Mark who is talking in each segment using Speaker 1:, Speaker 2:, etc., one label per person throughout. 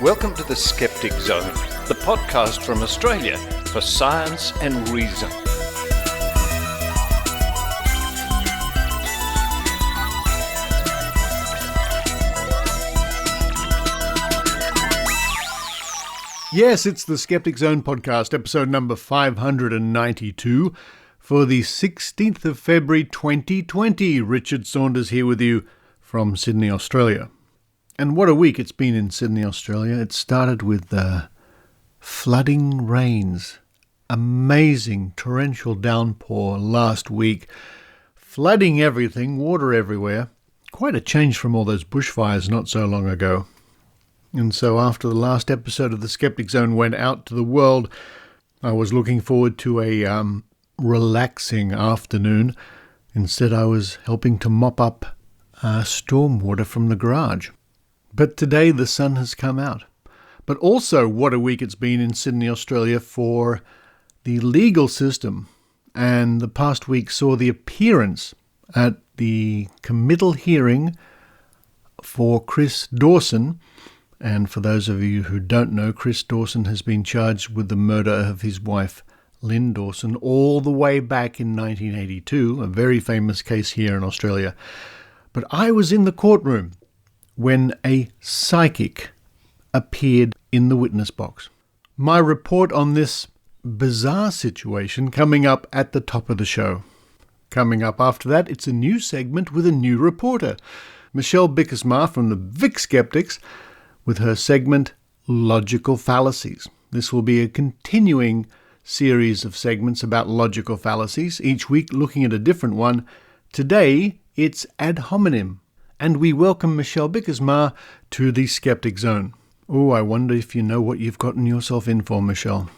Speaker 1: Welcome to the Skeptic Zone, the podcast from Australia for science and reason.
Speaker 2: Yes, it's the Skeptic Zone podcast, episode number 592 for the 16th of February 2020. Richard Saunders here with you from Sydney, Australia. And what a week it's been in Sydney, Australia. It started with flooding rains, amazing torrential downpour last week, flooding everything, water everywhere. Quite a change from all those bushfires not so long ago. And so after the last episode of the Skeptic Zone went out to the world, I was looking forward to a relaxing afternoon. Instead, I was helping to mop up stormwater from the garage. But today the sun has come out. But also, what a week it's been in Sydney, Australia for the legal system. And the past week saw the appearance at the committal hearing for Chris Dawson. And for those of you who don't know, Chris Dawson has been charged with the murder of his wife, Lynn Dawson, all the way back in 1982, a very famous case here in Australia. But I was in the courtroom when a psychic appeared in the witness box. My report on this bizarre situation coming up at the top of the show. Coming up after that, it's a new segment with a new reporter, Michelle Bijkersma from the VIII Skeptics, with her segment Logical Fallacies. This will be a continuing series of segments about logical fallacies, each week looking at a different one. Today, it's ad hominem, and we welcome Michelle Bijkersma to the Skeptic Zone. Oh, I wonder if you know what you've gotten yourself in for, Michelle.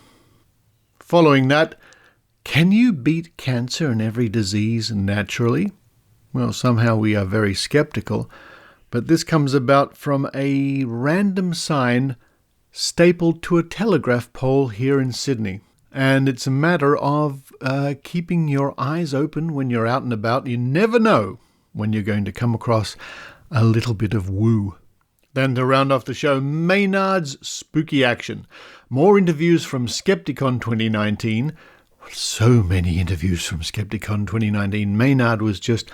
Speaker 2: Following that, can you beat cancer and every disease naturally? Well, somehow we are very skeptical. But this comes about from a random sign stapled to a telegraph pole here in Sydney. And it's a matter of keeping your eyes open when you're out and about. You never know when you're going to come across a little bit of woo. Then to round off the show, Maynard's spooky action. More interviews from Skepticon 2019. So many interviews from Skepticon 2019. Maynard was just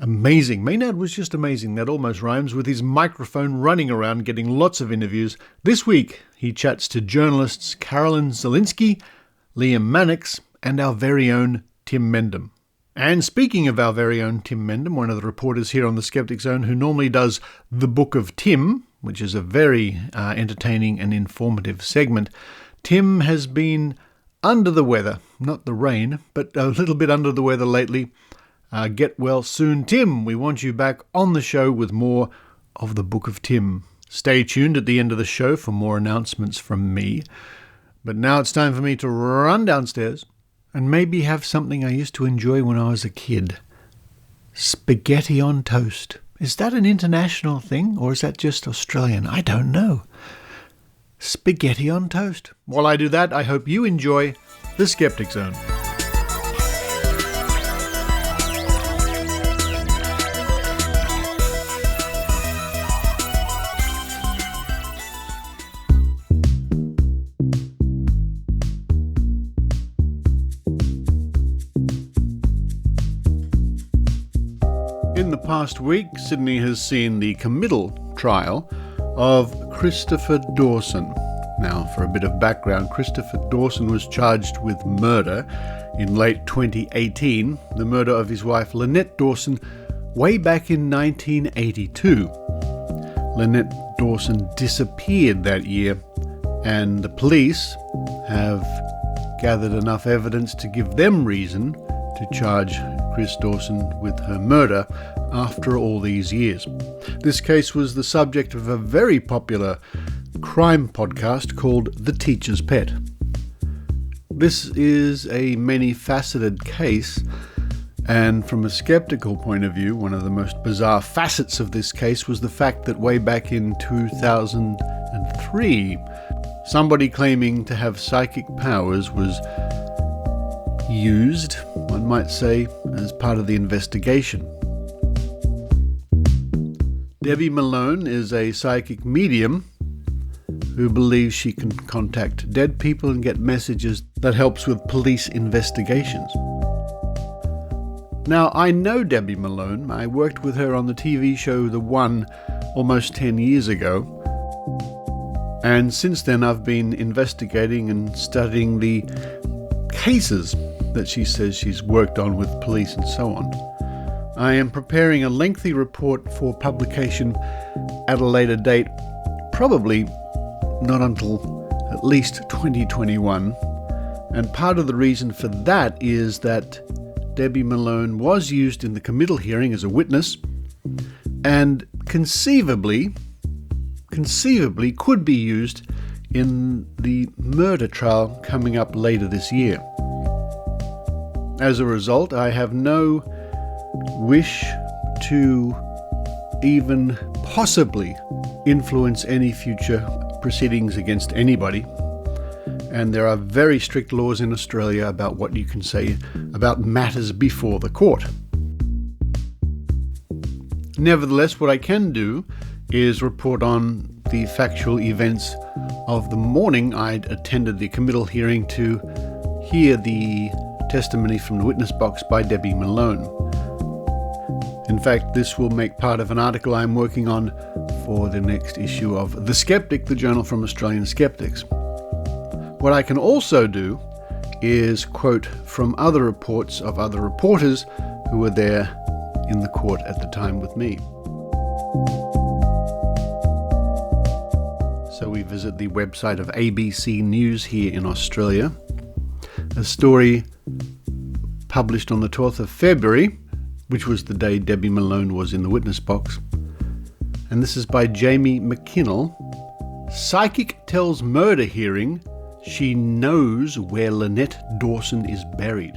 Speaker 2: amazing. Maynard was just amazing. That almost rhymes, with his microphone running around getting lots of interviews. This week, he chats to journalists Carolyn Zielinski, Liam Mannix, and our very own Tim Mendham. And speaking of our very own Tim Mendham, one of the reporters here on the Skeptic Zone who normally does The Book of Tim, which is a very entertaining and informative segment, Tim has been under the weather. Not the rain, but a little bit under the weather lately. Get well soon, Tim. We want you back on the show with more of the Book of Tim. Stay tuned at the end of the show for more announcements from me. But now it's time for me to run downstairs and maybe have something I used to enjoy when I was a kid. Spaghetti on toast. Is that an international thing, or is that just Australian? I don't know. Spaghetti on toast. While I do that, I hope you enjoy the Skeptic Zone. In the past week, Sydney has seen the committal trial of Christopher Dawson. Now, for a bit of background, Christopher Dawson was charged with murder in late 2018, the murder of his wife Lynette Dawson way back in 1982. Lynette Dawson disappeared that year, and the police have gathered enough evidence to give them reason to charge Chris Dawson with her murder after all these years. This case was the subject of a very popular crime podcast called The Teacher's Pet. This is a many-faceted case, and from a skeptical point of view, one of the most bizarre facets of this case was the fact that way back in 2003, somebody claiming to have psychic powers was used, one might say, as part of the investigation. Debbie Malone is a psychic medium who believes she can contact dead people and get messages that helps with police investigations. Now, I know Debbie Malone. I worked with her on the TV show The One almost 10 years ago. And since then, I've been investigating and studying the cases that she says she's worked on with police and so on. I am preparing a lengthy report for publication at a later date, probably not until at least 2021. And part of the reason for that is that Debbie Malone was used in the committal hearing as a witness and conceivably could be used in the murder trial coming up later this year. As a result, I have no wish to even possibly influence any future proceedings against anybody. And there are very strict laws in Australia about what you can say about matters before the court. Nevertheless, what I can do is report on the factual events of the morning I'd attended the committal hearing to hear the testimony from the witness box by Debbie Malone. In fact, this will make part of an article I'm working on for the next issue of The Skeptic, the journal from Australian Skeptics. What I can also do is quote from other reports of other reporters who were there in the court at the time with me. So we visit the website of ABC News here in Australia. A story published on the 12th of February, which was the day Debbie Malone was in the witness box. And this is by Jamie McKinnell. Psychic tells murder hearing she knows where Lynette Dawson is buried.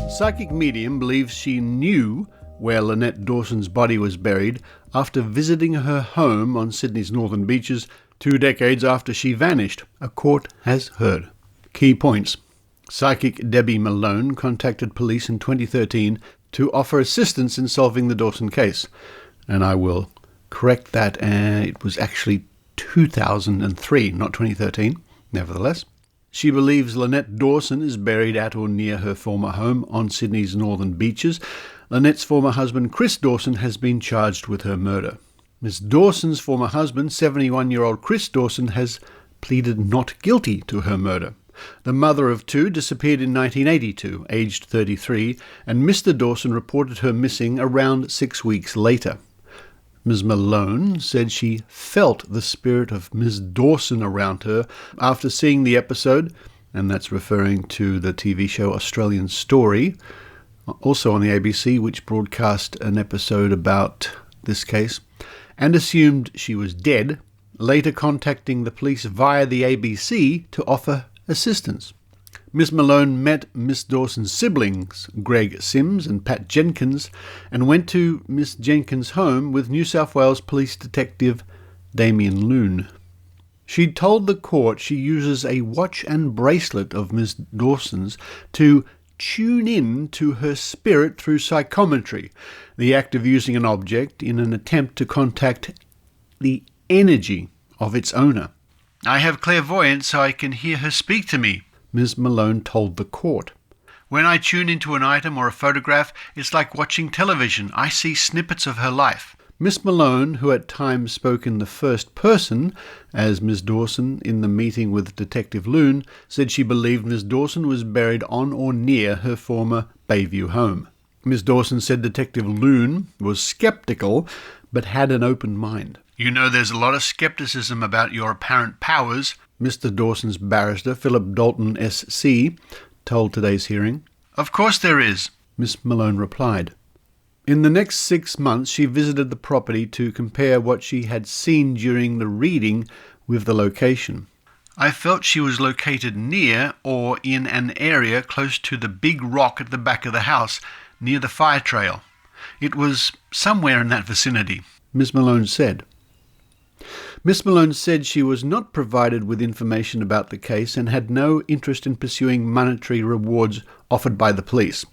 Speaker 2: Psychic medium believes she knew where Lynette Dawson's body was buried after visiting her home on Sydney's northern beaches 2 decades after she vanished, a court has heard. Key points. Psychic Debbie Malone contacted police in 2013 to offer assistance in solving the Dawson case. And I will correct that, it was actually 2003, not 2013, nevertheless. She believes Lynette Dawson is buried at or near her former home on Sydney's northern beaches. Lynette's former husband, Chris Dawson, has been charged with her murder. Ms. Dawson's former husband, 71-year-old Chris Dawson, has pleaded not guilty to her murder. The mother of two disappeared in 1982, aged 33, and Mr. Dawson reported her missing around 6 weeks later. Ms. Malone said she felt the spirit of Ms. Dawson around her after seeing the episode, and that's referring to the TV show Australian Story, also on the ABC, which broadcast an episode about this case, and assumed she was dead, later contacting the police via the ABC to offer assistance. Miss Malone met Miss Dawson's siblings, Greg Sims and Pat Jenkins, and went to Miss Jenkins' home with New South Wales Police Detective Damien Loon. She told the court she uses a watch and bracelet of Miss Dawson's to tune in to her spirit through psychometry, the act of using an object in an attempt to contact the energy of its owner. I have clairvoyance so I can hear her speak to me, Ms. Malone told the court. When I tune into an item or a photograph, it's like watching television. I see snippets of her life. Miss Malone, who at times spoke in the first person, as Miss Dawson in the meeting with Detective Loon, said she believed Miss Dawson was buried on or near her former Bayview home. Miss Dawson said Detective Loon was skeptical, but had an open mind. You know, there's a lot of skepticism about your apparent powers, Mr. Dawson's barrister, Philip Dalton SC, told today's hearing. Of course there is, Miss Malone replied. In the next 6 months, she visited the property to compare what she had seen during the reading with the location. I felt she was located near or in an area close to the big rock at the back of the house, near the fire trail. It was somewhere in that vicinity, Miss Malone said. Miss Malone said she was not provided with information about the case and had no interest in pursuing monetary rewards offered by the police.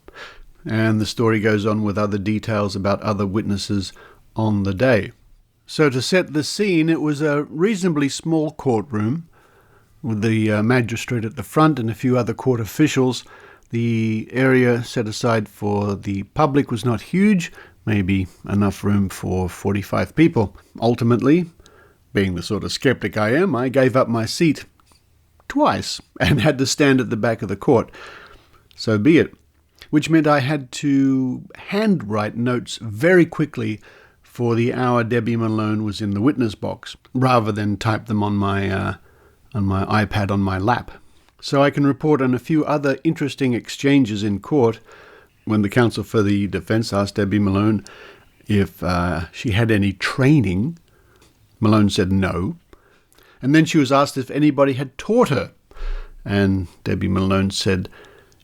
Speaker 2: And the story goes on with other details about other witnesses on the day. So to set the scene, it was a reasonably small courtroom with the magistrate at the front and a few other court officials. The area set aside for the public was not huge, maybe enough room for 45 people. Ultimately, being the sort of skeptic I am, I gave up my seat twice and had to stand at the back of the court. So be it. Which meant I had to handwrite notes very quickly for the hour Debbie Malone was in the witness box, rather than type them on my iPad on my lap. So I can report on a few other interesting exchanges in court when the counsel for the defense asked Debbie Malone if she had any training. Malone said no. And then she was asked if anybody had taught her. And Debbie Malone said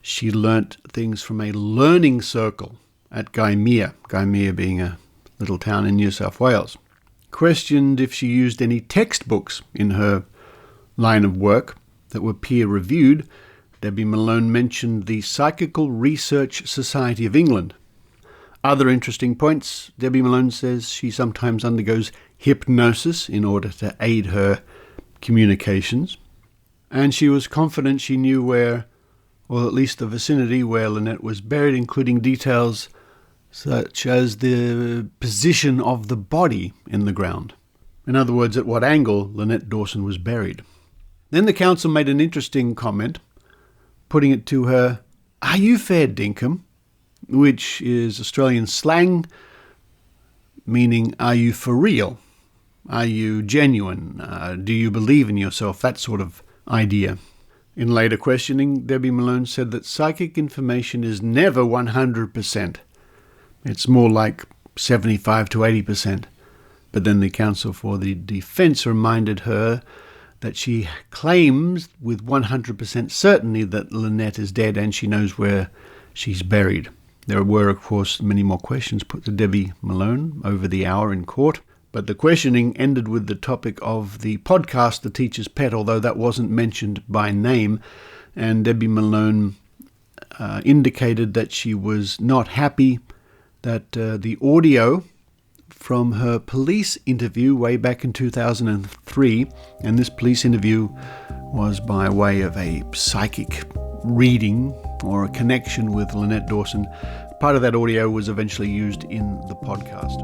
Speaker 2: she learnt things from a learning circle at Gaimea being a little town in New South Wales. Questioned if she used any textbooks in her line of work that were peer-reviewed, Debbie Malone mentioned the Psychical Research Society of England. Other interesting points, Debbie Malone says she sometimes undergoes hypnosis in order to aid her communications. And she was confident she knew where, or at least the vicinity where Lynette was buried, including details such as the position of the body in the ground. In other words, at what angle Lynette Dawson was buried. Then the counsel made an interesting comment, putting it to her, "Are you fair dinkum?" which is Australian slang, meaning, are you for real? Are you genuine? Do you believe in yourself? That sort of idea. In later questioning, Debbie Malone said that psychic information is never 100%. It's more like 75 to 80%. But then the counsel for the defense reminded her that she claims with 100% certainty that Lynette is dead and she knows where she's buried. There were, of course, many more questions put to Debbie Malone over the hour in court, but the questioning ended with the topic of the podcast The Teacher's Pet, although that wasn't mentioned by name, and Debbie Malone indicated that she was not happy that the audio from her police interview way back in 2003, and this police interview was by way of a psychic reading or a connection with Lynette Dawson. Part of that audio was eventually used in the podcast.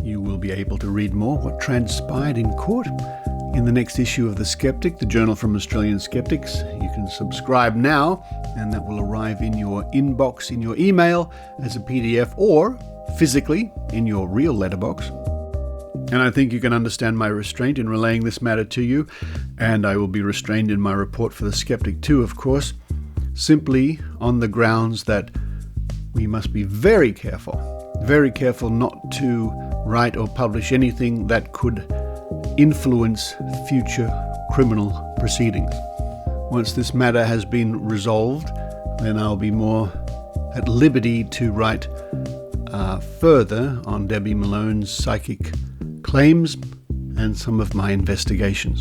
Speaker 2: You will be able to read more what transpired in court in the next issue of The Skeptic, the journal from Australian Skeptics. You can subscribe now, and that will arrive in your inbox, in your email, as a PDF, or physically in your real letterbox. And I think you can understand my restraint in relaying this matter to you, and I will be restrained in my report for The Skeptic too, of course, simply on the grounds that we must be very careful not to write or publish anything that could influence future criminal proceedings. Once this matter has been resolved, then I'll be more at liberty to write further on Debbie Malone's psychic claims and some of my investigations.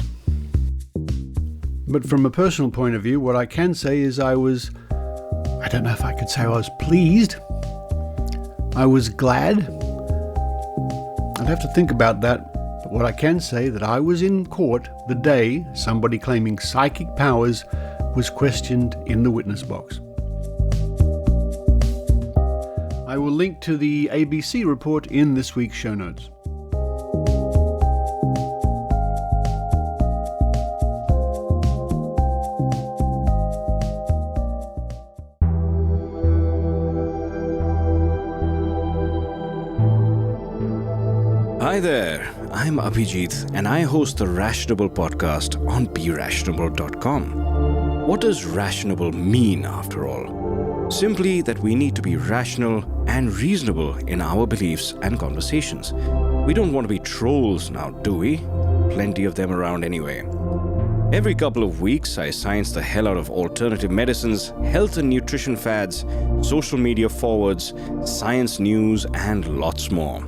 Speaker 2: But from a personal point of view, what I can say is I don't know if I could say I was pleased. I was glad. I'd have to think about that. But what I can say that I was in court the day somebody claiming psychic powers was questioned in the witness box. I will link to the ABC report in this week's show notes.
Speaker 3: Hi there, I'm Abhijit and I host the Rationable podcast on BeRationable.com. What does rationable mean after all? Simply that we need to be rational and reasonable in our beliefs and conversations. We don't want to be trolls now, do we? Plenty of them around anyway. Every couple of weeks, I science the hell out of alternative medicines, health and nutrition fads, social media forwards, science news, and lots more.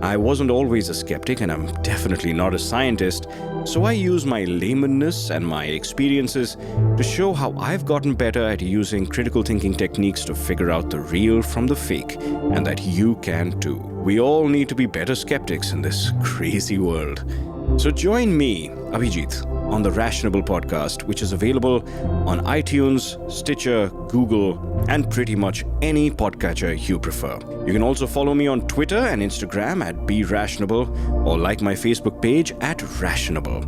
Speaker 3: I wasn't always a skeptic, and I'm definitely not a scientist, so I use my laymaness and my experiences to show how I've gotten better at using critical thinking techniques to figure out the real from the fake, and that you can too. We all need to be better skeptics in this crazy world. So join me, Abhijit, on the Rationable podcast, which is available on iTunes, Stitcher, Google, and pretty much any podcatcher you prefer. You can also follow me on Twitter and Instagram at BeRationable, or like my Facebook page at Rationable.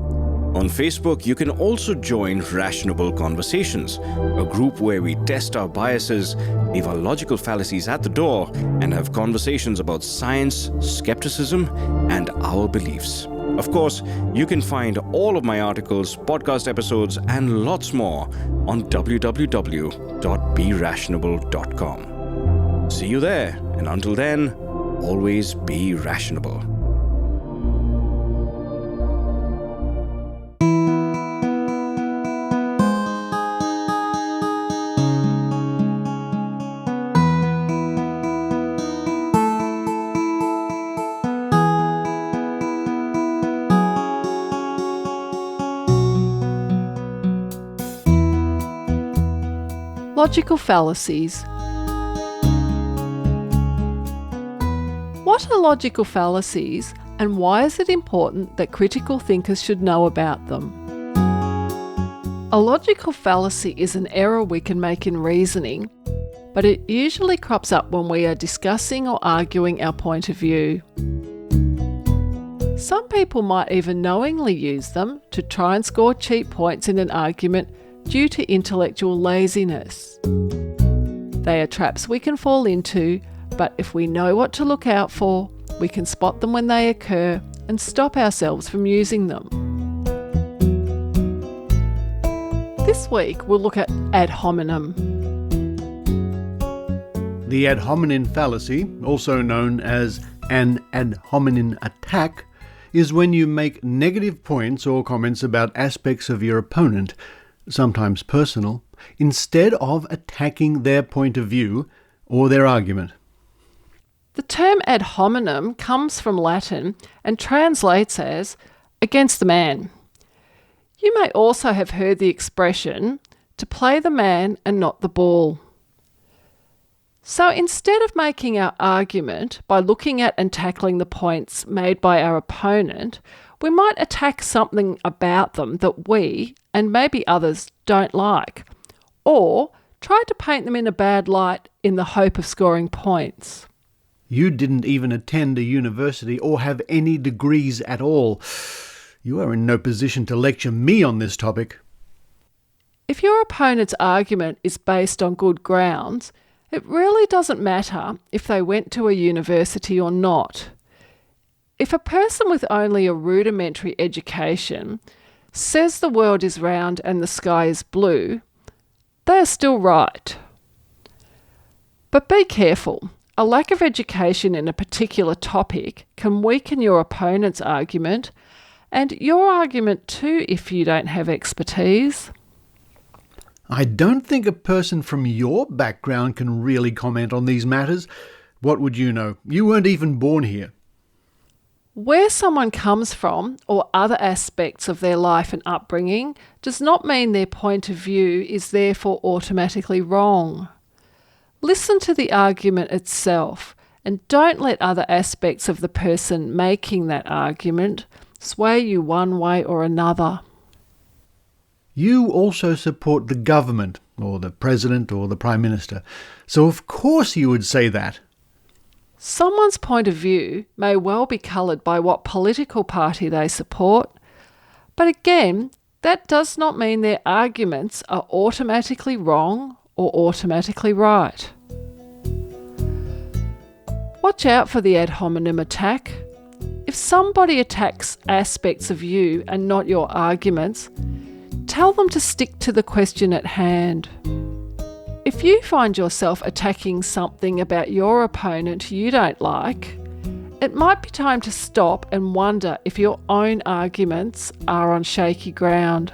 Speaker 3: On Facebook, you can also join Rationable Conversations, a group where we test our biases, leave our logical fallacies at the door, and have conversations about science, skepticism, and our beliefs. Of course, you can find all of my articles, podcast episodes, and lots more on www.berationable.com. See you there, and until then, always be rationable.
Speaker 4: Logical fallacies. What are logical fallacies, and why is it important that critical thinkers should know about them? A logical fallacy is an error we can make in reasoning, but it usually crops up when we are discussing or arguing our point of view. Some people might even knowingly use them to try and score cheap points in an argument due to intellectual laziness. They are traps we can fall into, but if we know what to look out for, we can spot them when they occur and stop ourselves from using them. This week we'll look at ad hominem.
Speaker 2: The ad hominem fallacy, also known as an ad hominem attack, is when you make negative points or comments about aspects of your opponent, sometimes personal, instead of attacking their point of view or their argument.
Speaker 4: The term ad hominem comes from Latin and translates as against the man. You may also have heard the expression to play the man and not the ball. So instead of making our argument by looking at and tackling the points made by our opponent, we might attack something about them that we, and maybe others, don't like, or try to paint them in a bad light in the hope of scoring points.
Speaker 2: You didn't even attend a university or have any degrees at all. You are in no position to lecture me on this topic.
Speaker 4: If your opponent's argument is based on good grounds, it really doesn't matter if they went to a university or not. If a person with only a rudimentary education says the world is round and the sky is blue, they are still right. But be careful. A lack of education in a particular topic can weaken your opponent's argument, and your argument too if you don't have expertise.
Speaker 2: I don't think a person from your background can really comment on these matters. What would you know? You weren't even born here.
Speaker 4: Where someone comes from or other aspects of their life and upbringing does not mean their point of view is therefore automatically wrong. Listen to the argument itself and don't let other aspects of the person making that argument sway you one way or another.
Speaker 2: You also support the government, or the president, or the prime minister, so of course you would say that.
Speaker 4: Someone's point of view may well be coloured by what political party they support, but again, that does not mean their arguments are automatically wrong or automatically right. Watch out for the ad hominem attack. If somebody attacks aspects of you and not your arguments, tell them to stick to the question at hand. If you find yourself attacking something about your opponent you don't like, it might be time to stop and wonder if your own arguments are on shaky ground.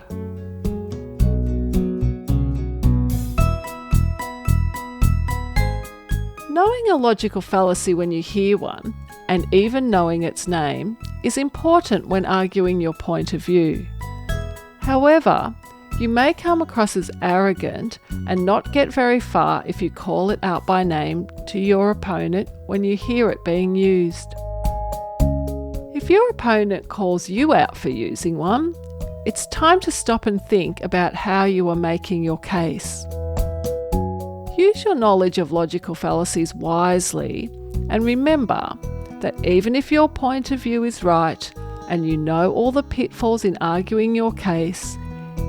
Speaker 4: Knowing a logical fallacy when you hear one and even knowing its name, is important when arguing your point of view. However, you may come across as arrogant and not get very far if you call it out by name to your opponent when you hear it being used. If your opponent calls you out for using one, it's time to stop and think about how you are making your case. Use your knowledge of logical fallacies wisely, and remember that even if your point of view is right and you know all the pitfalls in arguing your case,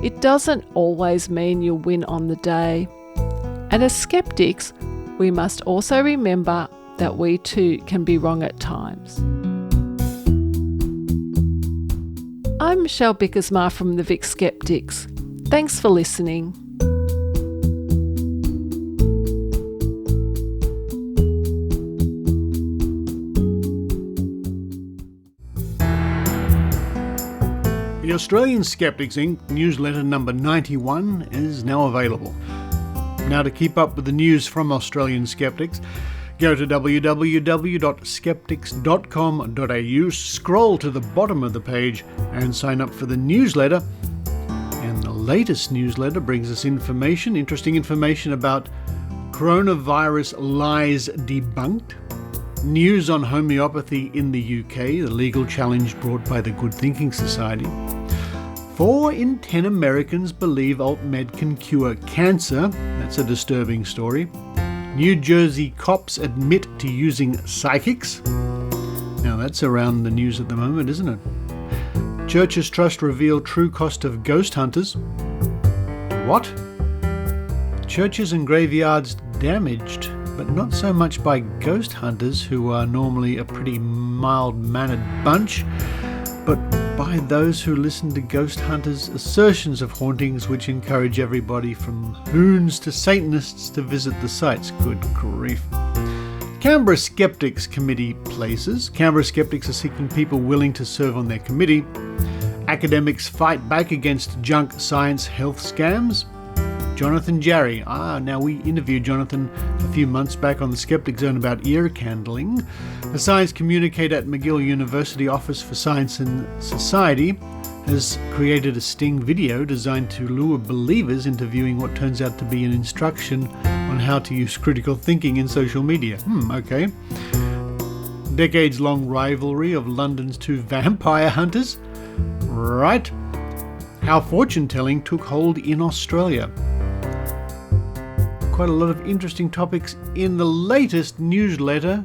Speaker 4: it doesn't always mean you'll win on the day. And as skeptics, we must also remember that we too can be wrong at times. I'm Michelle Bijkersma from the VIII Skeptics. Thanks for listening.
Speaker 2: The Australian Skeptics Inc. newsletter number 91 is now available. Now, to keep up with the news from Australian skeptics, go to www.skeptics.com.au, scroll to the bottom of the page and sign up for the newsletter. And the latest newsletter brings us interesting information about coronavirus lies debunked, news on homeopathy in the UK, the legal challenge brought by the Good Thinking Society. 4 in 10 Americans believe alt-med can cure cancer. That's a disturbing story. New Jersey cops admit to using psychics. Now that's around the news at the moment, isn't it? Churches Trust reveal true cost of ghost hunters. What? Churches and graveyards damaged, but not so much by ghost hunters, who are normally a pretty mild-mannered bunch, but by those who listen to ghost hunters' assertions of hauntings, which encourage everybody from hoons to Satanists to visit the sites. Good grief. Canberra Skeptics Committee places. Canberra Skeptics are seeking people willing to serve on their committee. Academics fight back against junk science health scams. Jonathan Jarry. Now we interviewed Jonathan a few months back on the Skeptic Zone about ear candling. A science communicator at McGill University Office for Science and Society has created a sting video designed to lure believers into viewing what turns out to be an instruction on how to use critical thinking in social media. Okay. Decades-long rivalry of London's 2 vampire hunters. Right. How fortune-telling took hold in Australia. Quite a lot of interesting topics in the latest newsletter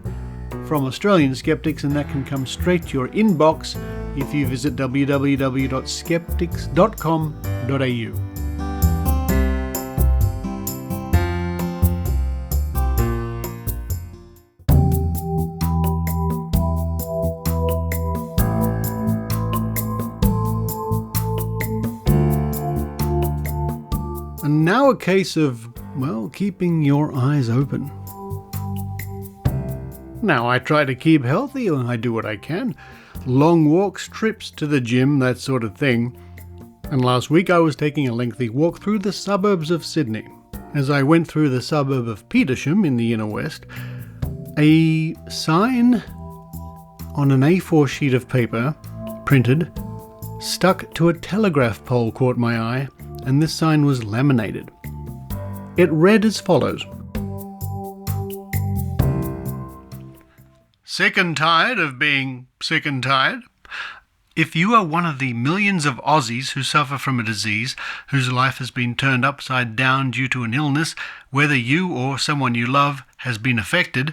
Speaker 2: from Australian Skeptics, and that can come straight to your inbox if you visit www.skeptics.com.au. And now a case of, keeping your eyes open. Now, I try to keep healthy and I do what I can. Long walks, trips to the gym, that sort of thing. And last week I was taking a lengthy walk through the suburbs of Sydney. As I went through the suburb of Petersham in the inner west, a sign on an A4 sheet of paper, printed, stuck to a telegraph pole caught my eye, and this sign was laminated. It read as follows: Sick and tired of being sick and tired? If you are one of the millions of Aussies who suffer from a disease whose life has been turned upside down due to an illness, whether you or someone you love has been affected.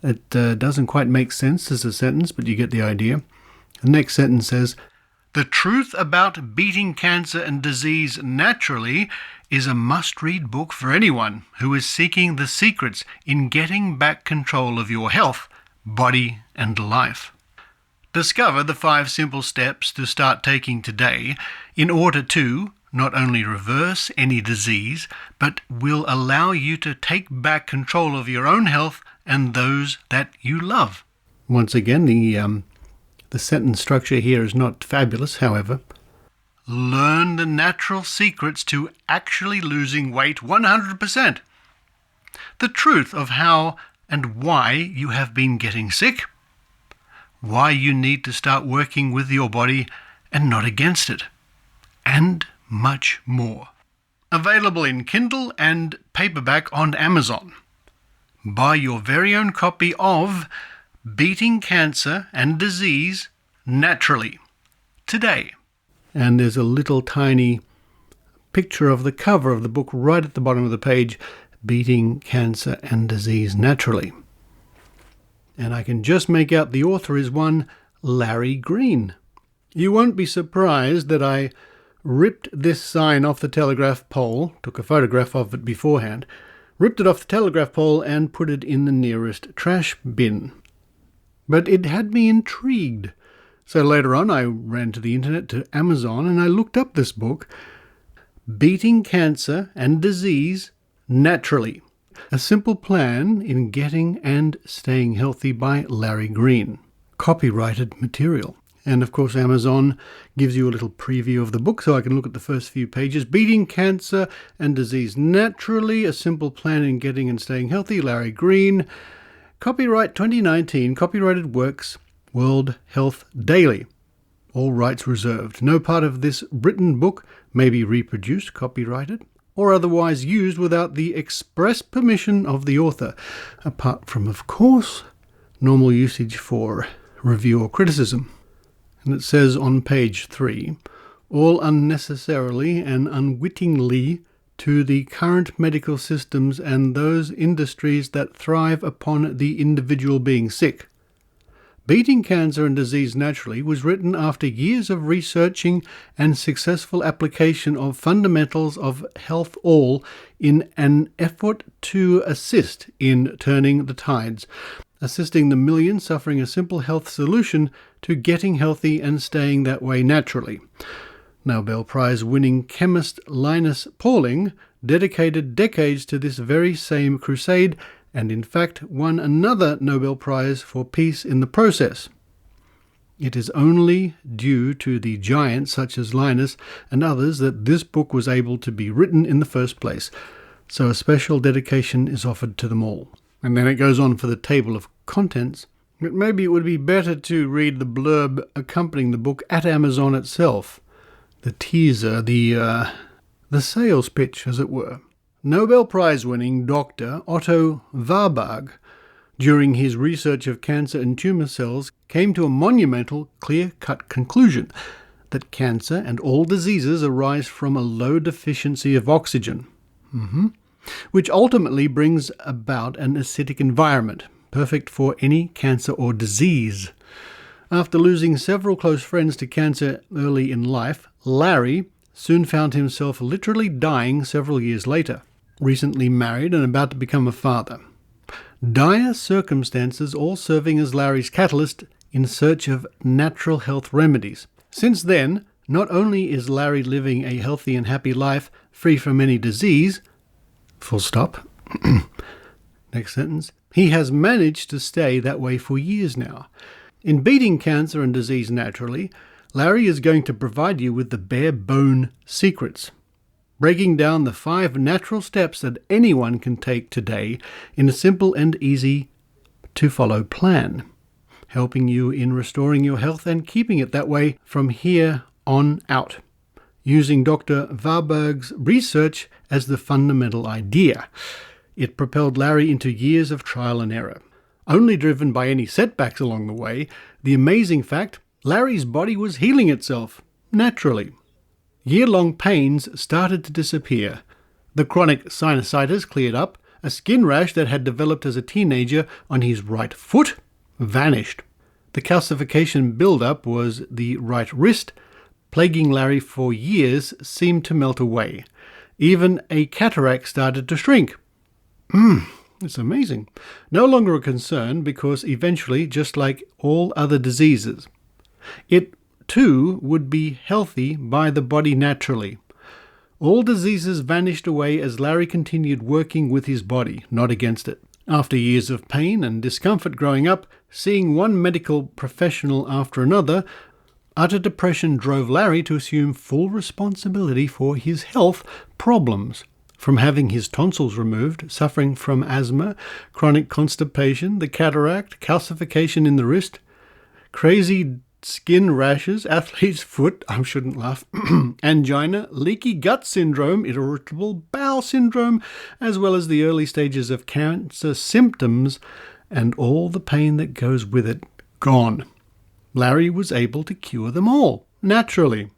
Speaker 2: It doesn't quite make sense as a sentence, but you get the idea. The next sentence says, the truth about beating cancer and disease naturally is a must-read book for anyone who is seeking the secrets in getting back control of your health, body and life. Discover the 5 simple steps to start taking today in order to not only reverse any disease, but will allow you to take back control of your own health and those that you love. Once again, the sentence structure here is not fabulous, however. Learn the natural secrets to actually losing weight 100%. The truth of how and why you have been getting sick. why you need to start working with your body and not against it, and much more. Available in Kindle and paperback on Amazon. Buy your very own copy of Beating Cancer and Disease Naturally today. And there's a little tiny picture of the cover of the book right at the bottom of the page, Beating Cancer and Disease Naturally. And I can just make out the author is one Larry Green. You won't be surprised that I ripped this sign off the telegraph pole, took a photograph of it beforehand, ripped it off the telegraph pole and put it in the nearest trash bin. But it had me intrigued. So later on I ran to the internet, to Amazon, and I looked up this book, Beating Cancer and Disease Naturally. A Simple Plan in Getting and Staying Healthy by Larry Green. Copyrighted material. And of course Amazon gives you a little preview of the book so I can look at the first few pages. Beating Cancer and Disease Naturally, A Simple Plan in Getting and Staying Healthy, Larry Green. Copyright 2019, copyrighted works, World Health Daily. All rights reserved. No part of this written book may be reproduced, copyrighted, or otherwise used without the express permission of the author, apart from, of course, normal usage for review or criticism. And it says on page 3, all unnecessarily and unwittingly to the current medical systems and those industries that thrive upon the individual being sick. Beating Cancer and Disease Naturally was written after years of researching and successful application of fundamentals of health all in an effort to assist in turning the tides, assisting the millions suffering a simple health solution to getting healthy and staying that way naturally. Nobel Prize-winning chemist Linus Pauling dedicated decades to this very same crusade and in fact won another Nobel Prize for peace in the process. It is only due to the giants such as Linus and others that this book was able to be written in the first place, so a special dedication is offered to them all. And then it goes on for the table of contents. But maybe it would be better to read the blurb accompanying the book at Amazon itself. The teaser, the sales pitch, as it were. Nobel Prize-winning Dr. Otto Warburg, during his research of cancer and tumour cells, came to a monumental, clear-cut conclusion that cancer and all diseases arise from a low deficiency of oxygen. Which ultimately brings about an acidic environment, perfect for any cancer or disease. After losing several close friends to cancer early in life, Larry soon found himself literally dying several years later, recently married and about to become a father. Dire circumstances all serving as Larry's catalyst in search of natural health remedies. Since then, not only is Larry living a healthy and happy life free from any disease, full stop. Next sentence. He has managed to stay that way for years now. In Beating Cancer and Disease Naturally, Larry is going to provide you with the bare-bone secrets, breaking down the 5 natural steps that anyone can take today in a simple and easy-to-follow plan, helping you in restoring your health and keeping it that way from here on out, using Dr. Warburg's research as the fundamental idea. It propelled Larry into years of trial and error. Only driven by any setbacks along the way, the amazing fact, Larry's body was healing itself, naturally. Year-long pains started to disappear. The chronic sinusitis cleared up. A skin rash that had developed as a teenager on his right foot vanished. The calcification build-up was the right wrist, plaguing Larry for years, seemed to melt away. Even a cataract started to shrink. It's amazing. No longer a concern because eventually, just like all other diseases, it too would be healthy by the body naturally. All diseases vanished away as Larry continued working with his body, not against it. After years of pain and discomfort growing up, seeing one medical professional after another, utter depression drove Larry to assume full responsibility for his health problems. From having his tonsils removed, suffering from asthma, chronic constipation, the cataract, calcification in the wrist, crazy skin rashes, athlete's foot, I shouldn't laugh, angina, leaky gut syndrome, irritable bowel syndrome, as well as the early stages of cancer symptoms and all the pain that goes with it gone. Larry was able to cure them all, naturally.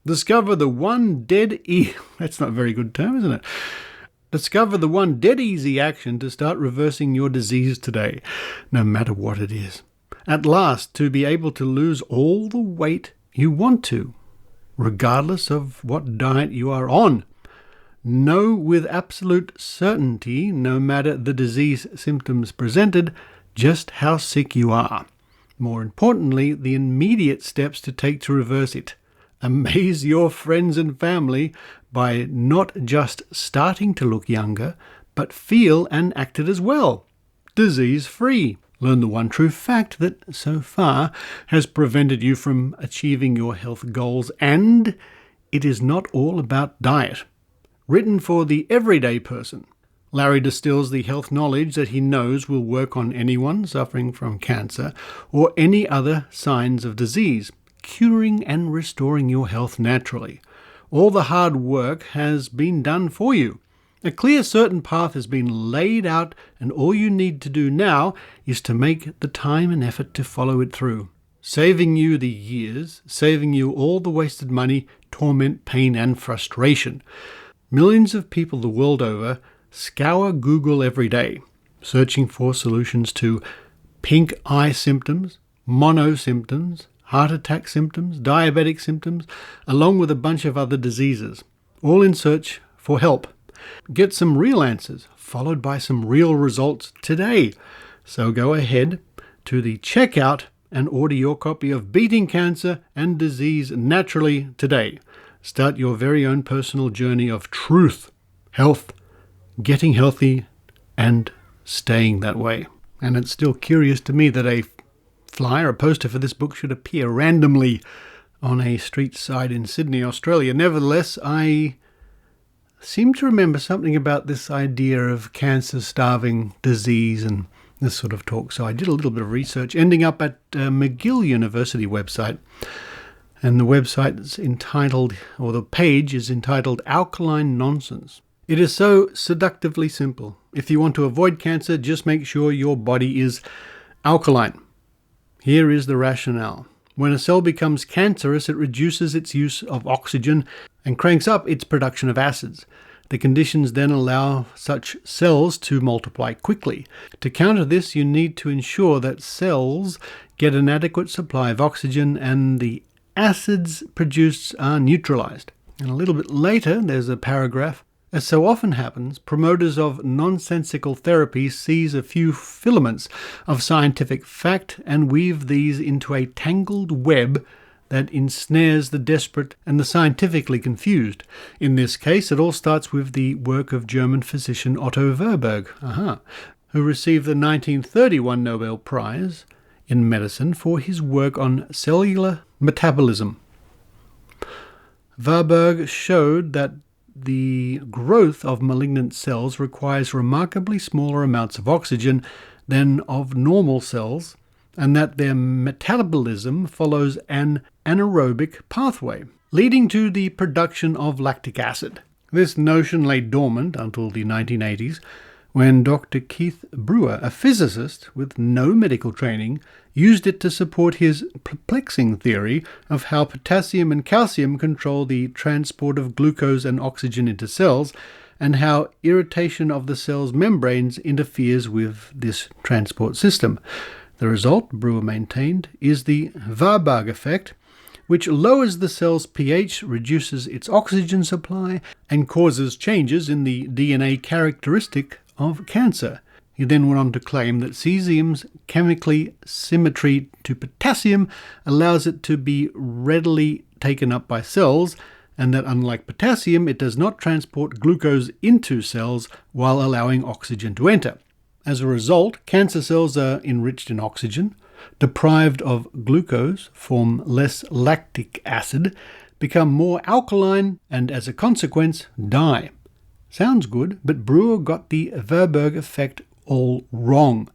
Speaker 2: Discover the one that's not a very good term, isn't it? Discover the one dead easy action to start reversing your disease today, no matter what it is. At last, to be able to lose all the weight you want to, regardless of what diet you are on. Know with absolute certainty, no matter the disease symptoms presented, just how sick you are. More importantly, the immediate steps to take to reverse it. Amaze your friends and family by not just starting to look younger, but feel and acted as well. Disease-free. Learn the one true fact that, so far, has prevented you from achieving your health goals, and it is not all about diet. Written for the everyday person, Larry distills the health knowledge that he knows will work on anyone suffering from cancer or any other signs of disease, curing and restoring your health naturally. All the hard work has been done for you. A clear, certain path has been laid out, and all you need to do now is to make the time and effort to follow it through. Saving you the years, saving you all the wasted money, torment, pain, and frustration. Millions of people the world over scour Google every day, searching for solutions to pink eye symptoms, mono symptoms, heart attack symptoms, diabetic symptoms, along with a bunch of other diseases, all in search for help. Get some real answers, followed by some real results today. So go ahead to the checkout and order your copy of Beating Cancer and Disease Naturally today. Start your very own personal journey of truth, health, getting healthy, and staying that way. And it's still curious to me that a flyer, a poster for this book should appear randomly on a street side in Sydney, Australia. Nevertheless, I seem to remember something about this idea of cancer, starving, disease, and this sort of talk. So I did a little bit of research, ending up at McGill University website. And the website is entitled, or the page is entitled, Alkaline Nonsense. It is so seductively simple. If you want to avoid cancer, just make sure your body is alkaline. Here is the rationale. When a cell becomes cancerous, it reduces its use of oxygen and cranks up its production of acids. The conditions then allow such cells to multiply quickly. To counter this, you need to ensure that cells get an adequate supply of oxygen and the acids produced are neutralized. And a little bit later, there's a paragraph. As so often happens, promoters of nonsensical therapies seize a few filaments of scientific fact and weave these into a tangled web that ensnares the desperate and the scientifically confused. In this case, it all starts with the work of German physician Otto Warburg, who received the 1931 Nobel Prize in Medicine for his work on cellular metabolism. Warburg showed that the growth of malignant cells requires remarkably smaller amounts of oxygen than of normal cells, and that their metabolism follows an anaerobic pathway, leading to the production of lactic acid. This notion lay dormant until the 1980s, when Dr. Keith Brewer, a physicist with no medical training, used it to support his perplexing theory of how potassium and calcium control the transport of glucose and oxygen into cells, and how irritation of the cell's membranes interferes with this transport system. The result, Brewer maintained, is the Warburg effect, which lowers the cell's pH, reduces its oxygen supply, and causes changes in the DNA characteristic of cancer. He then went on to claim that cesium's chemical symmetry to potassium allows it to be readily taken up by cells, and that unlike potassium, it does not transport glucose into cells while allowing oxygen to enter. As a result, cancer cells are enriched in oxygen, deprived of glucose, form less lactic acid, become more alkaline, and as a consequence, die. Sounds good, but Brewer got the Warburg effect all wrong.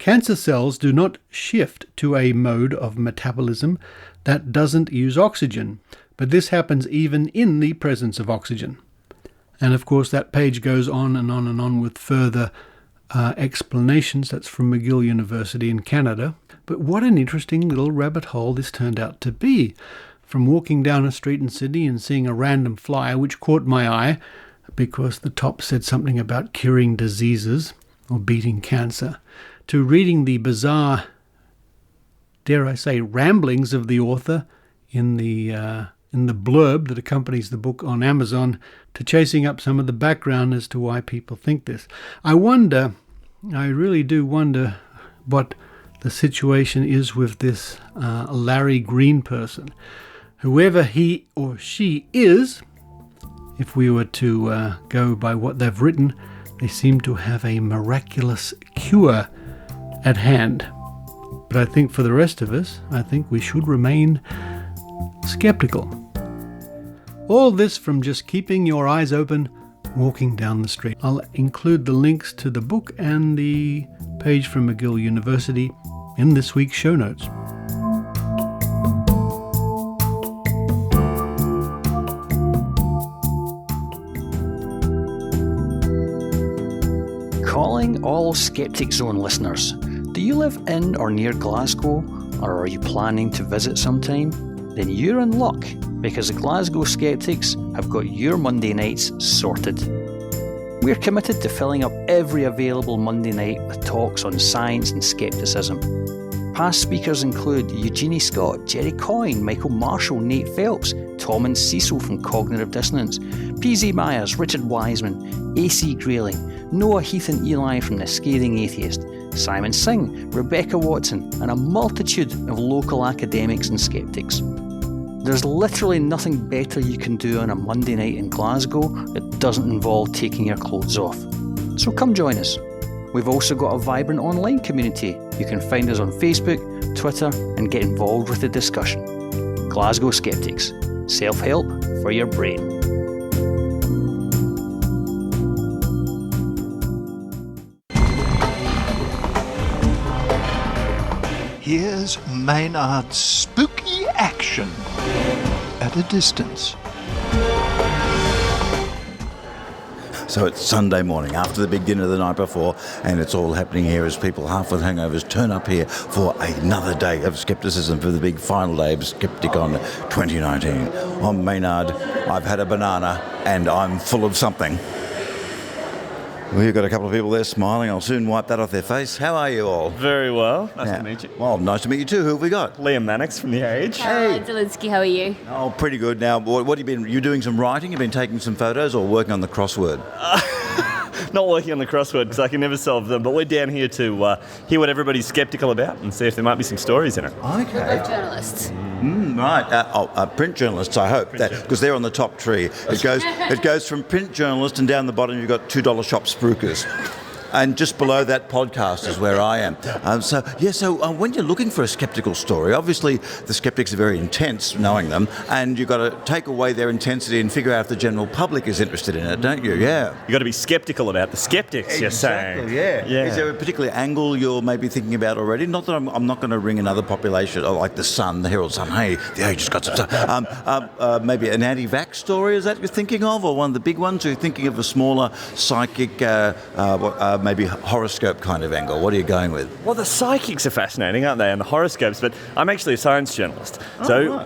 Speaker 2: Cancer cells do not shift to a mode of metabolism that doesn't use oxygen, but this happens even in the presence of oxygen. And of course that page goes on and on and on with further explanations. That's from McGill University in Canada. But what an interesting little rabbit hole this turned out to be. From walking down a street in Sydney and seeing a random flyer which caught my eye because the top said something about curing diseases or beating cancer, to reading the bizarre, dare I say, ramblings of the author in the blurb that accompanies the book on Amazon, to chasing up some of the background as to why people think this. I really do wonder what the situation is with this Larry Green person. Whoever he or she is, if we were to go by what they've written, they seem to have a miraculous cure at hand. But I think for the rest of us, I think we should remain skeptical. All this from just keeping your eyes open, walking down the street. I'll include the links to the book and the page from McGill University in this week's show notes.
Speaker 5: Calling all Skeptic Zone listeners. Do you live in or near Glasgow, or are you planning to visit sometime? Then you're in luck, because the Glasgow Skeptics have got your Monday nights sorted. We're committed to filling up every available Monday night with talks on science and skepticism. Past speakers include Eugenie Scott, Jerry Coyne, Michael Marshall, Nate Phelps, Tom and Cecil from Cognitive Dissonance, P.Z. Myers, Richard Wiseman, A.C. Grayling, Noah Heath and Eli from The Scathing Atheist, Simon Singh, Rebecca Watson, and a multitude of local academics and skeptics. There's literally nothing better you can do on a Monday night in Glasgow that doesn't involve taking your clothes off. So come join us. We've also got a vibrant online community. You can find us on Facebook, Twitter, and get involved with the discussion. Glasgow Skeptics. Self-help for your brain.
Speaker 1: Here's Maynard's spooky action at a distance.
Speaker 6: So it's Sunday morning after the big dinner the night before, and it's all happening here as people half with hangovers turn up here for another day of skepticism for the big final day of Skepticon 2019. I'm Maynard, I've had a banana, and I'm full of something. We've got a couple of people there smiling. I'll soon wipe that off their face. How are you all?
Speaker 7: Very well. Nice to meet you.
Speaker 6: Well, nice to meet you too. Who have we got?
Speaker 7: Liam Mannix from The Age.
Speaker 8: Hey. Zielinski, how are you?
Speaker 6: Oh, pretty good. Now, what have you been... You doing some writing? You've been taking some photos or working on the crossword?
Speaker 7: Not working on the crossword because I can never solve them, but we're down here to hear what everybody's skeptical about and see if there might be some stories in it.
Speaker 6: Okay.
Speaker 8: We're journalists.
Speaker 6: Right. Print journalists, I hope, because they're on the top tree. It goes from print journalist, and down the bottom you've got $2 shop spruikers. And just below that, podcast is where I am. So when you're looking for a skeptical story, obviously the skeptics are very intense, knowing them, and you've got to take away their intensity and figure out if the general public is interested in it, don't you? Yeah.
Speaker 7: You've got to be skeptical about the skeptics, you're saying.
Speaker 6: Yeah. Is there a particular angle you're maybe thinking about already? Not that I'm not going to ring another population, like the Sun, the Herald Sun. Hey, the Age has got some stuff. Maybe an anti-vax story, is that you're thinking of? Or one of the big ones? Or you're thinking of a smaller psychic, maybe horoscope kind of angle? What are you going with?
Speaker 7: Well, the psychics are fascinating, aren't they, and the horoscopes, but I'm actually a science journalist.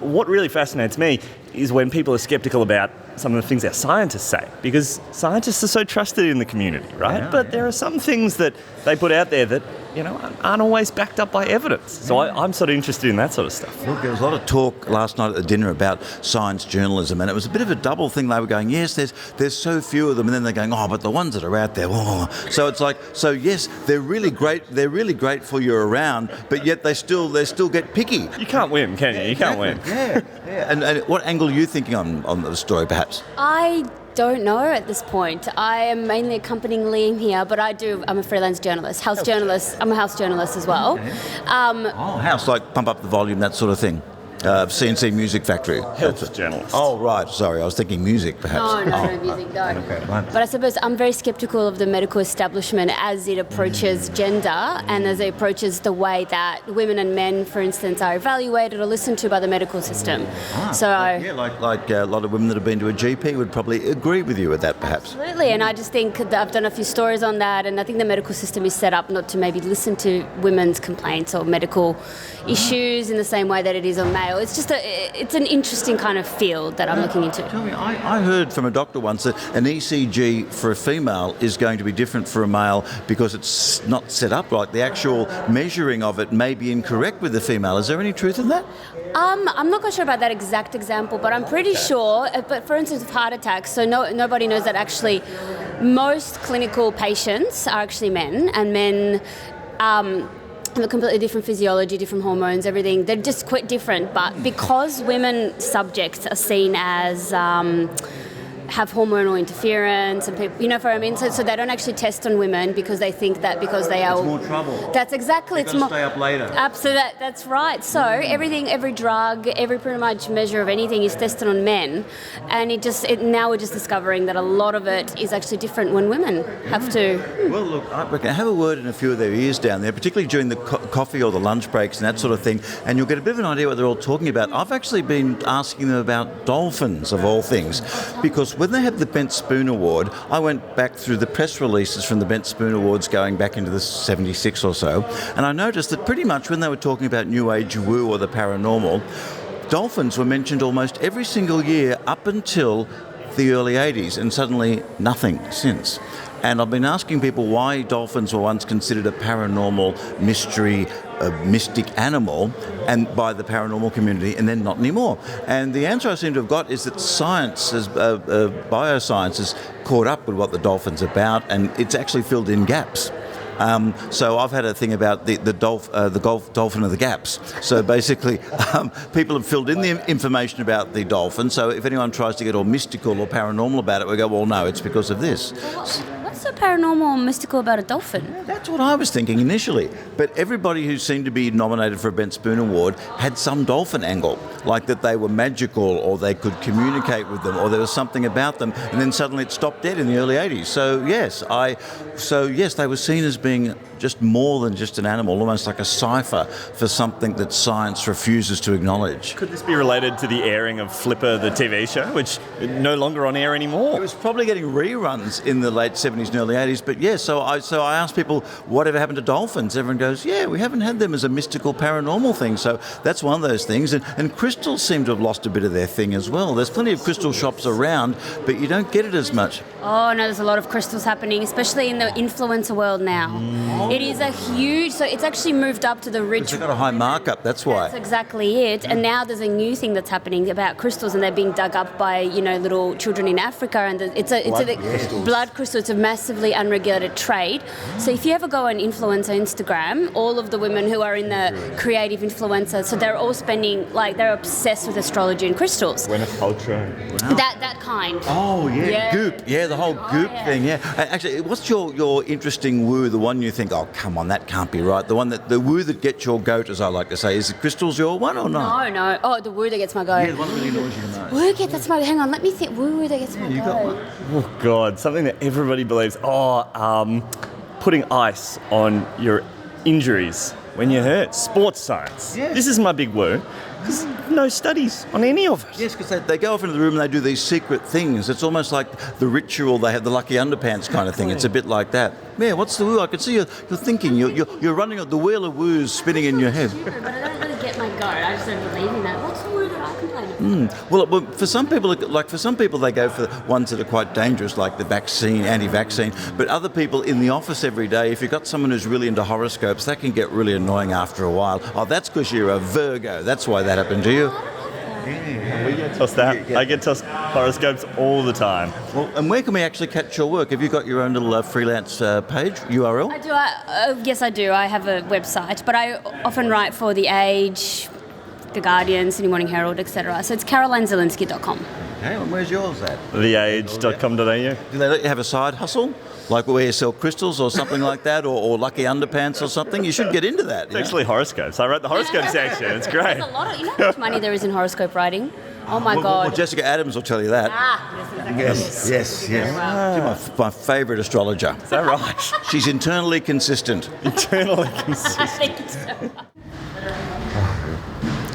Speaker 7: What really fascinates me is when people are skeptical about some of the things our scientists say, because scientists are so trusted in the community, right? But there are some things that they put out there that, aren't always backed up by evidence. So I'm sort of interested in that sort of stuff.
Speaker 6: Look, there was a lot of talk last night at the dinner about science journalism, and it was a bit of a double thing. They were going, yes, there's so few of them, and then they're going, oh, but the ones that are out there, oh. So it's like, yes, they're really great. They're really great for you around, but yet they still get picky.
Speaker 7: You can't win, can you? You can't win.
Speaker 6: Yeah. And what angle are you thinking on the story, perhaps?
Speaker 8: I don't know at this point. I am mainly accompanying Liam here, but I'm a freelance journalist, house journalist. I'm a house journalist as well.
Speaker 6: Okay. House, like pump up the volume, that sort of thing. CNC Music Factory.
Speaker 7: Health journalist.
Speaker 6: Oh, right. Sorry, I was thinking music, perhaps.
Speaker 8: No, music, no.
Speaker 6: Okay, right.
Speaker 8: But I suppose I'm very sceptical of the medical establishment as it approaches gender and as it approaches the way that women and men, for instance, are evaluated or listened to by the medical system.
Speaker 6: Like a lot of women that have been to a GP would probably agree with you with that, perhaps.
Speaker 8: Absolutely, and I just think that I've done a few stories on that, and I think the medical system is set up not to maybe listen to women's complaints or medical issues in the same way that it is on male. It's just it's an interesting kind of field that I'm looking into.
Speaker 6: Tell me, I heard from a doctor once that an ECG for a female is going to be different for a male because it's not set up right. The actual measuring of it may be incorrect with the female. Is there any truth in that?
Speaker 8: I'm not quite sure about that exact example, but I'm pretty sure. But for instance, of heart attacks, so nobody knows that actually most clinical patients are actually men, and men have a completely different physiology, different hormones, everything. They're just quite different. But because women subjects are seen as have hormonal interference and people, you know what I mean? So they don't actually test on women because they think that because they are...
Speaker 6: It's more trouble.
Speaker 8: That's exactly...
Speaker 6: You've got to stay up later.
Speaker 8: Absolutely, that's right. So everything, every drug, every pretty much measure of anything is tested on men, and now we're just discovering that a lot of it is actually different when women have to...
Speaker 6: Well, look, I reckon have a word in a few of their ears down there, particularly during the coffee or the lunch breaks and that sort of thing, and you'll get a bit of an idea what they're all talking about. I've actually been asking them about dolphins, of all things, because when they had the Bent Spoon Award, I went back through the press releases from the Bent Spoon Awards going back into the 76 or so, and I noticed that pretty much when they were talking about New Age woo or the paranormal, dolphins were mentioned almost every single year up until the early 80s, and suddenly nothing since. And I've been asking people why dolphins were once considered a paranormal mystery, a mystic animal, and by the paranormal community, and then not anymore. And the answer I seem to have got is that science, bioscience, has caught up with what the dolphin's about, and it's actually filled in gaps. So I've had a thing about the dolphin of the gaps. So basically, people have filled in the information about the dolphin. So if anyone tries to get all mystical or paranormal about it, we go, well, no, it's because of this.
Speaker 8: What's so paranormal or mystical about a dolphin?
Speaker 6: That's what I was thinking initially. But everybody who seemed to be nominated for a Bent Spoon Award had some dolphin angle, like that they were magical or they could communicate with them or there was something about them, and then suddenly it stopped dead in the early 80s. So yes, they were seen as being just more than just an animal, almost like a cipher for something that science refuses to acknowledge.
Speaker 7: Could this be related to the airing of Flipper, the TV show, which is no longer on air anymore?
Speaker 6: It was probably getting reruns in the late 70s and early 80s, but yeah, so I asked people, whatever happened to dolphins? Everyone goes, yeah, we haven't had them as a mystical paranormal thing, so that's one of those things. And crystals seem to have lost a bit of their thing as well. There's plenty of crystal shops around, but you don't get it as much.
Speaker 8: Oh, no, there's a lot of crystals happening, especially in the influencer world now. It is a huge... So it's actually moved up to the rich...
Speaker 6: They've got a high markup, that's why.
Speaker 8: That's exactly it. And now there's a new thing that's happening about crystals, and they're being dug up by, little children in Africa. And it's a blood crystal. It's a massively unregulated trade. So if you ever go on influencer Instagram, all of the women who are in the creative influencer, so they're all spending, they're obsessed with astrology and crystals.
Speaker 7: Gwyneth Paltrow.
Speaker 8: Wow. That kind.
Speaker 6: Oh, yeah. Goop. Yeah, the whole goop thing, yeah. Actually, what's your interesting woo, the one you think, oh, come on, that can't be right? The woo that gets your goat, as I like to say. Is the crystals your one or not?
Speaker 8: No. Oh, the woo that gets my goat.
Speaker 6: Yeah, the one that really annoys you the most.
Speaker 8: Woo that's my... Hang on, let me think. Woo that gets my goat.
Speaker 6: You got one?
Speaker 7: Oh, God, something that everybody believes. Putting ice on your injuries when you hurt. Sports science. Yes. This is my big woo. There's no studies on any of it.
Speaker 6: Yes, because they go off into the room and they do these secret things. It's almost like the ritual, they have the lucky underpants kind of thing. It's a bit like that. Yeah, what's the woo? I can see you're thinking. You're running the wheel of woos spinning in your head.
Speaker 8: But I don't really get my goat. I just don't believe in that. What's the woo that I complain about?
Speaker 6: Well, for some people, they go for ones that are quite dangerous, like the anti-vaccine. But other people in the office every day, if you've got someone who's really into horoscopes, that can get really annoying after a while. Oh, that's because you're a Virgo. That's why that happened to you.
Speaker 7: Yeah. We get tossed that. I get tossed horoscopes all the time.
Speaker 6: Well, and where can we actually catch your work? Have you got your own little freelance page, URL?
Speaker 8: I do. Yes, I do. I have a website, but I often write for The Age, The Guardian, Sydney Morning Herald, etc. So it's carolinesielinski.com.
Speaker 6: Okay, and where's yours at?
Speaker 7: VIII.com.au.
Speaker 6: Do they let you have a side hustle? Like where you sell crystals or something like that, or lucky underpants or something? You should get into that.
Speaker 7: It's actually horoscopes. I wrote the horoscope section. It's great.
Speaker 8: There's a lot of, you know how much money there is in horoscope writing? Oh my God.
Speaker 6: Well, Jessica Adams will tell you that. Yes.
Speaker 8: Wow.
Speaker 6: She's my favourite astrologer.
Speaker 7: Is that right?
Speaker 6: She's internally consistent.
Speaker 7: Internally consistent.
Speaker 8: Thank you so much.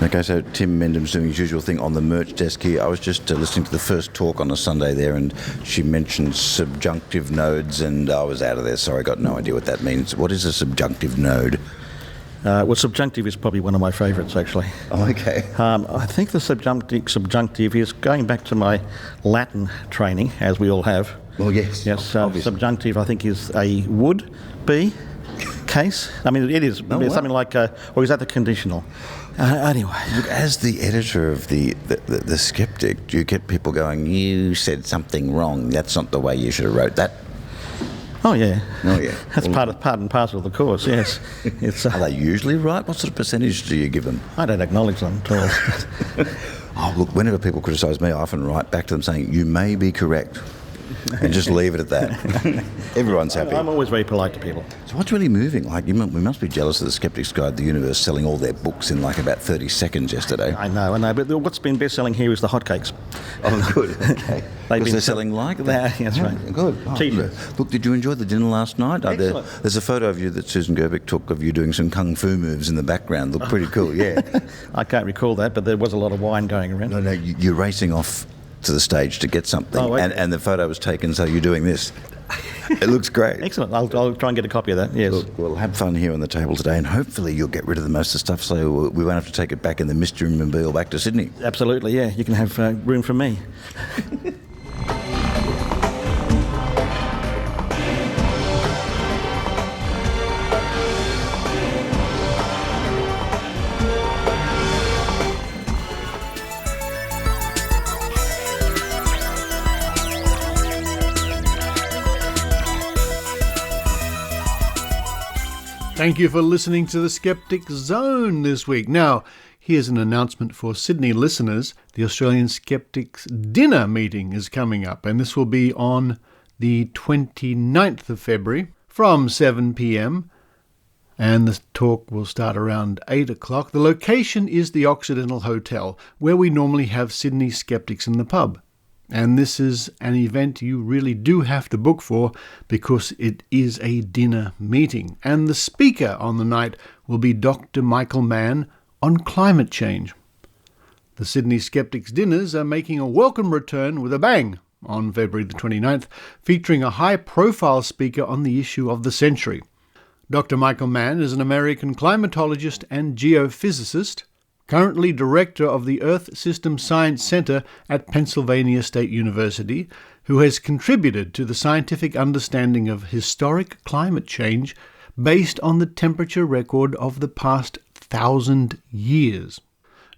Speaker 6: Okay, so Tim Mendham's doing his usual thing on the merch desk here. I was just listening to the first talk on a Sunday there, and she mentioned subjunctive nodes, and I was out of there. Sorry, I got no idea what that means. What is a subjunctive node?
Speaker 9: Well, subjunctive is probably one of my favourites, actually.
Speaker 6: Oh, okay.
Speaker 9: I think the subjunctive is going back to my Latin training, as we all have.
Speaker 6: Well, yes.
Speaker 9: Yes, subjunctive, I think, is a would be case. I mean, it is something like, or is that the conditional? Anyway.
Speaker 6: Look, as the editor of the Skeptic, do you get people going, you said something wrong, that's not the way you should have wrote that?
Speaker 9: Oh, yeah.
Speaker 6: Oh, yeah.
Speaker 9: That's part and parcel of the course, yes. It's,
Speaker 6: Are they usually right? What sort of percentage do you give them?
Speaker 9: I don't acknowledge them at all.
Speaker 6: Oh, look, whenever people criticise me, I often write back to them saying, you may be correct. And just leave it at that. Everyone's happy.
Speaker 9: I'm always very polite to people.
Speaker 6: So what's really moving? Like, we must be jealous of the Skeptics Guide to the Universe selling all their books in like about 30 seconds yesterday.
Speaker 9: I know, but what's been best-selling here is the hotcakes.
Speaker 6: Oh, good. Okay. Because they're selling like that.
Speaker 9: That's right.
Speaker 6: Good. Oh, look, did you enjoy the dinner last night?
Speaker 9: Excellent.
Speaker 6: There's a photo of you that Susan Gerbic took of you doing some kung fu moves in the background. Looked pretty cool, yeah.
Speaker 9: I can't recall that, but there was a lot of wine going around.
Speaker 6: No, you're racing off to the stage to get something, and the photo was taken, so you're doing this. It looks great.
Speaker 9: Excellent. I'll try and get a copy of that, yes.
Speaker 6: Look, we'll have fun here on the table today, and hopefully you'll get rid of the most of the stuff so we won't have to take it back in the mystery mobile back to Sydney.
Speaker 9: Absolutely, yeah. You can have room for me.
Speaker 2: Thank you for listening to the Skeptic Zone this week. Now, here's an announcement for Sydney listeners. The Australian Skeptics dinner meeting is coming up, and this will be on the 29th of February from 7 p.m, and the talk will start around 8 o'clock. The location is the Occidental Hotel, where we normally have Sydney Skeptics in the pub. And this is an event you really do have to book for because it is a dinner meeting. And the speaker on the night will be Dr. Michael Mann on climate change. The Sydney Skeptics dinners are making a welcome return with a bang on February the 29th, featuring a high-profile speaker on the issue of the century. Dr. Michael Mann is an American climatologist and geophysicist, currently director of the Earth System Science Center at Pennsylvania State University, who has contributed to the scientific understanding of historic climate change based on the temperature record of the past 1,000 years.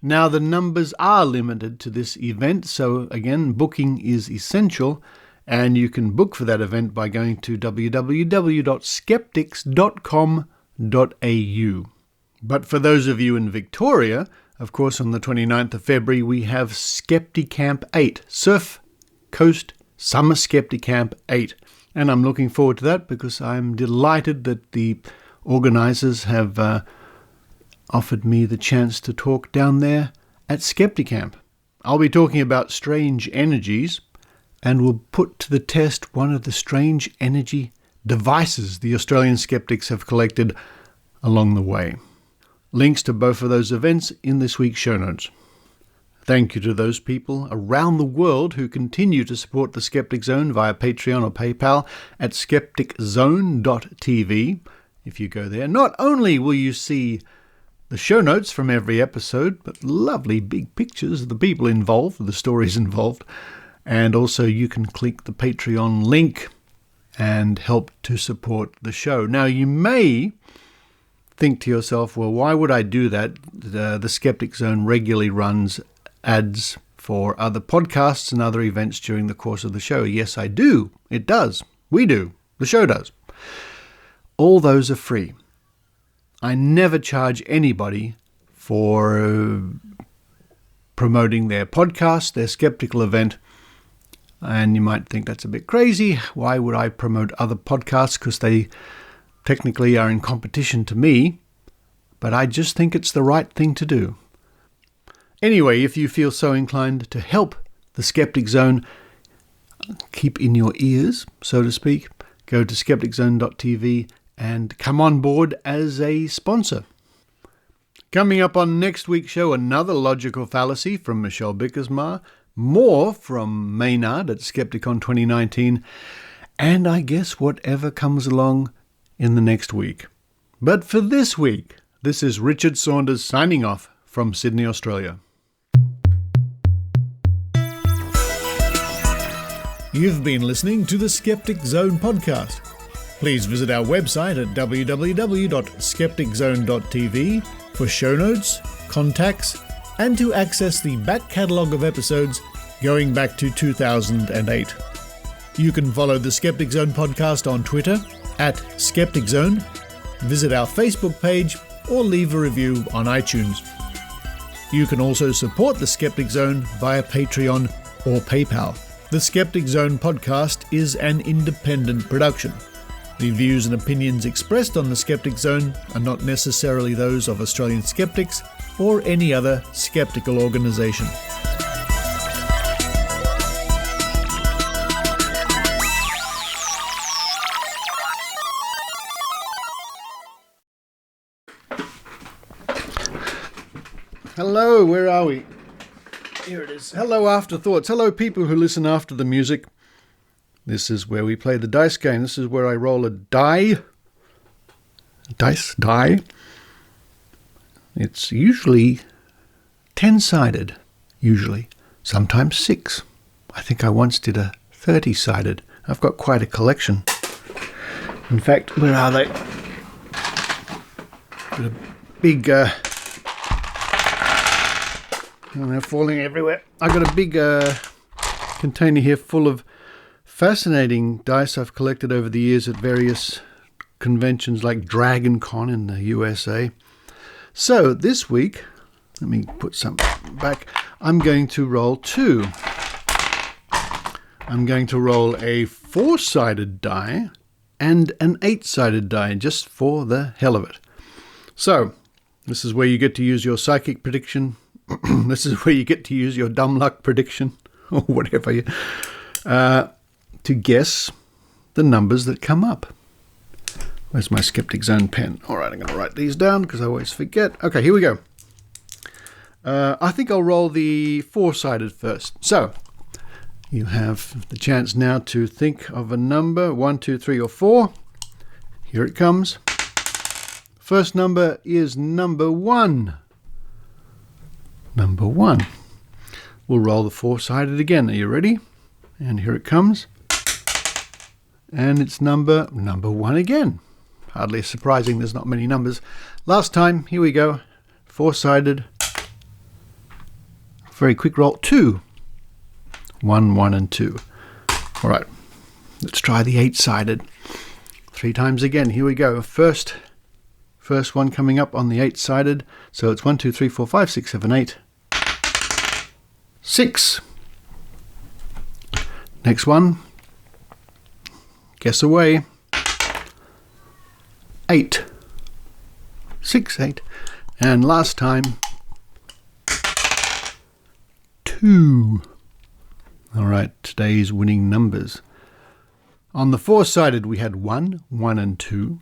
Speaker 2: Now, the numbers are limited to this event, so again, booking is essential, and you can book for that event by going to www.skeptics.com.au. But for those of you in Victoria, of course, on the 29th of February, we have Skepticamp 8, Surf Coast Summer Skepticamp 8. And I'm looking forward to that because I'm delighted that the organisers have offered me the chance to talk down there at Skepticamp. I'll be talking about strange energies and will put to the test one of the strange energy devices the Australian skeptics have collected along the way. Links to both of those events in this week's show notes. Thank you to those people around the world who continue to support the Skeptic Zone via Patreon or PayPal at skepticzone.tv. If you go there, not only will you see the show notes from every episode, but lovely big pictures of the people involved, the stories involved, and also you can click the Patreon link and help to support the show. Now, you may think to yourself, well, why would I do that? The Skeptic Zone regularly runs ads for other podcasts and other events during the course of the show. Yes, I do. It does. We do. The show does. All those are free. I never charge anybody for promoting their podcast, their skeptical event. And you might think that's a bit crazy. Why would I promote other podcasts? Because they technically are in competition to me. But I just think it's the right thing to do. Anyway, if you feel so inclined to help the Skeptic Zone keep in your ears, so to speak, go to skepticzone.tv and come on board as a sponsor. Coming up on next week's show, another Logical Fallacy from Michelle Bijkersma, more from Maynard at Skepticon 2019, and I guess whatever comes along in the next week. But for this week, this is Richard Saunders signing off from Sydney, Australia. You've been listening to the Skeptic Zone podcast. Please visit our website at www.skepticzone.tv for show notes, contacts, and to access the back catalogue of episodes going back to 2008. You can follow the Skeptic Zone podcast on Twitter at Skeptic Zone, visit our Facebook page, or leave a review on iTunes. You can also support the Skeptic Zone via Patreon or PayPal. The Skeptic Zone podcast is an independent production. The views and opinions expressed on the Skeptic Zone are not necessarily those of Australian Skeptics or any other skeptical organisation. Hello, where are we? Here it is. Hello, Afterthoughts. Hello, people who listen after the music. This is where we play the dice game. This is where I roll a die. Die. It's usually 10-sided, usually. Sometimes 6. I think I once did a 30-sided. I've got quite a collection. In fact, where are they? Got a big... and they're falling everywhere. I've got a big container here full of fascinating dice I've collected over the years at various conventions like Dragon Con in the USA. So this week, let me put some back, I'm going to roll 2. I'm going to roll a 4-sided die and an 8-sided die, just for the hell of it. So, this is where you get to use your psychic prediction. This is where you get to use your dumb luck prediction, or whatever, to guess the numbers that come up. Where's my Skeptic Zone pen? All right, I'm going to write these down because I always forget. Okay, here we go. I think I'll roll the 4-sided first. So, you have the chance now to think of a number, 1, 2, 3, or 4. Here it comes. First number is number 1. Number 1. We'll roll the 4-sided again. Are you ready? And here it comes. And it's number 1 again. Hardly surprising, there's not many numbers. Last time, here we go. 4-sided. Very quick roll. 2. 1, 1, and 2. All right. Let's try the 8-sided. 3 times again. Here we go. First one coming up on the 8-sided. So it's 1, 2, 3, 4, 5, 6, 7, 8. 6. Next one. Guess away. 8. 6, 8. And last time, 2. All right, today's winning numbers. On the 4-sided, we had 1, 1, and 2.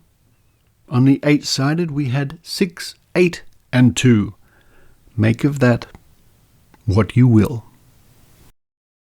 Speaker 2: On the 8-sided, we had 6, 8, and 2. Make of that what you will.